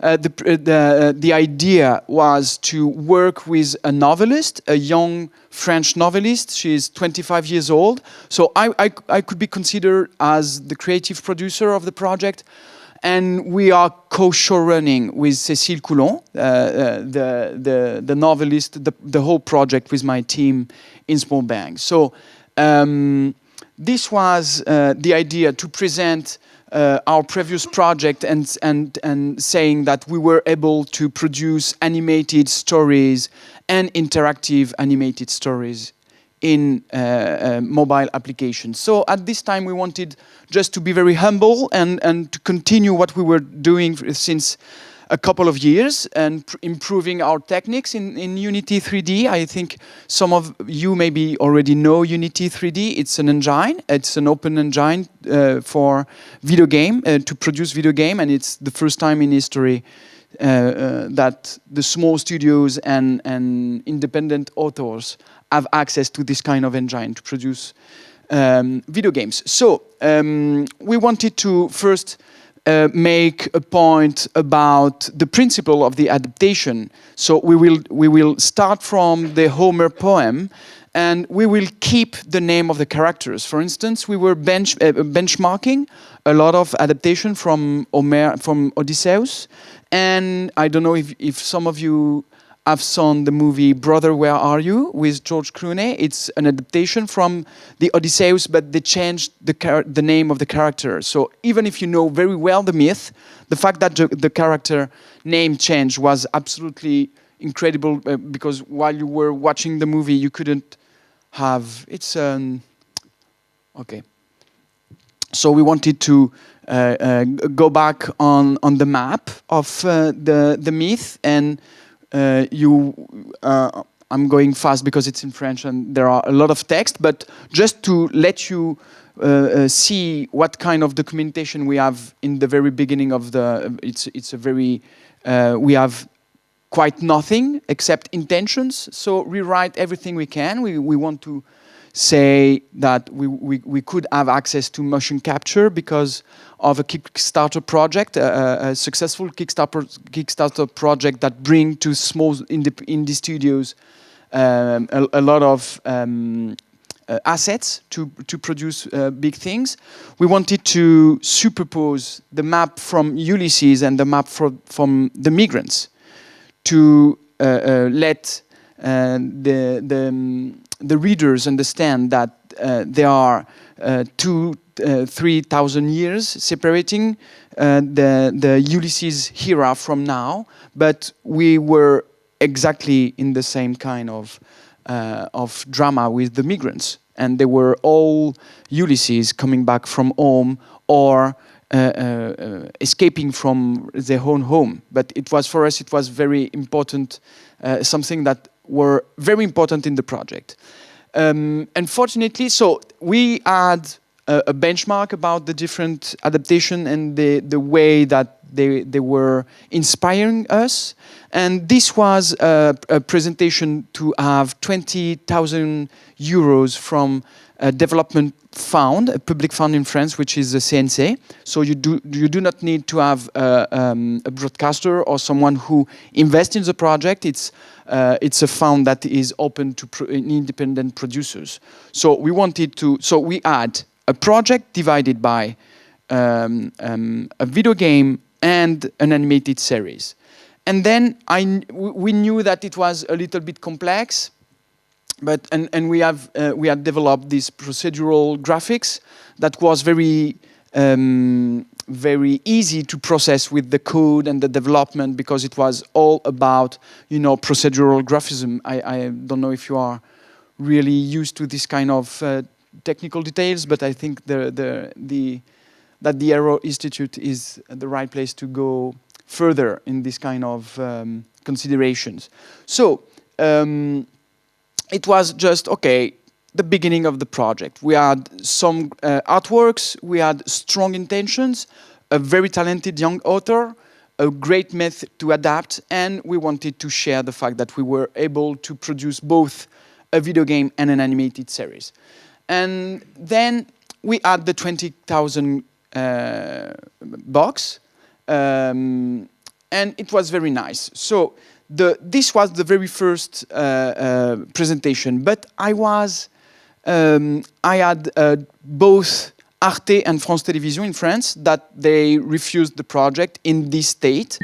The idea was to work with a novelist, a young French novelist. She's 25 years old. So I could be considered as the creative producer of the project. And we are co-show running with Cécile Coulon, the novelist, the whole project with my team in Small Bang. So this was the idea to present our previous project and saying that we were able to produce animated stories and interactive animated stories in mobile applications. So at this time we wanted just to be very humble and to continue what we were doing since a couple of years and improving our techniques in Unity 3D. I think some of you maybe already know Unity 3D. It's an engine. It's an open engine for video game, to produce video game, and it's the first time in history that the small studios and independent authors have access to this kind of engine to produce video games. So we wanted to first make a point about the principle of the adaptation. So we will start from the Homer poem, and we will keep the name of the characters. For instance, we were benchmarking a lot of adaptation from Homer, from Odysseus, and I don't know if some of you have seen the movie Brother, Where Are You? With George Clooney. It's an adaptation from the Odysseus, but they changed the name of the character. So even if you know very well the myth, the fact that the character name change was absolutely incredible, because while you were watching the movie, you couldn't have... It's... okay. So we wanted to go back on the map of the myth, and I'm going fast because it's in French and there are a lot of text, but just to let you see what kind of documentation we have in the very beginning of the, it's a very, we have quite nothing except intentions, so rewrite everything we can. We want to say that we could have access to motion capture because of a Kickstarter project, a successful Kickstarter project that bring to small indie studios a lot of assets to produce big things. We wanted to superpose the map from Ulysses and the map from the migrants to let the readers understand that there are 3,000 years separating the Ulysses era from now, but we were exactly in the same kind of drama with the migrants, and they were all Ulysses coming back from home or escaping from their own home. But it was, for us, it was very important, something that were very important in the project. Unfortunately, so we had a benchmark about the different adaptation and the way that they were inspiring us. And this was a presentation to have 20,000 euros from a development fund, a public fund in France, which is the CNC. So you do not need to have a broadcaster or someone who invests in the project. It's a fund that is open to independent producers. So we wanted to. So we had a project divided by a video game and an animated series, and then we knew that it was a little bit complex. But we had developed this procedural graphics that was very easy to process with the code and the development, because it was all about, procedural graphism. I don't know if you are really used to this kind of technical details, but I think that the Aero Institute is the right place to go further in this kind of considerations. So. It was just, okay, the beginning of the project. We had some artworks, we had strong intentions, a very talented young author, a great method to adapt, and we wanted to share the fact that we were able to produce both a video game and an animated series. And then we had the 20,000 box, and it was very nice. So this was the very first presentation, but I had both Arte and France Télévisions in France that they refused the project in this state.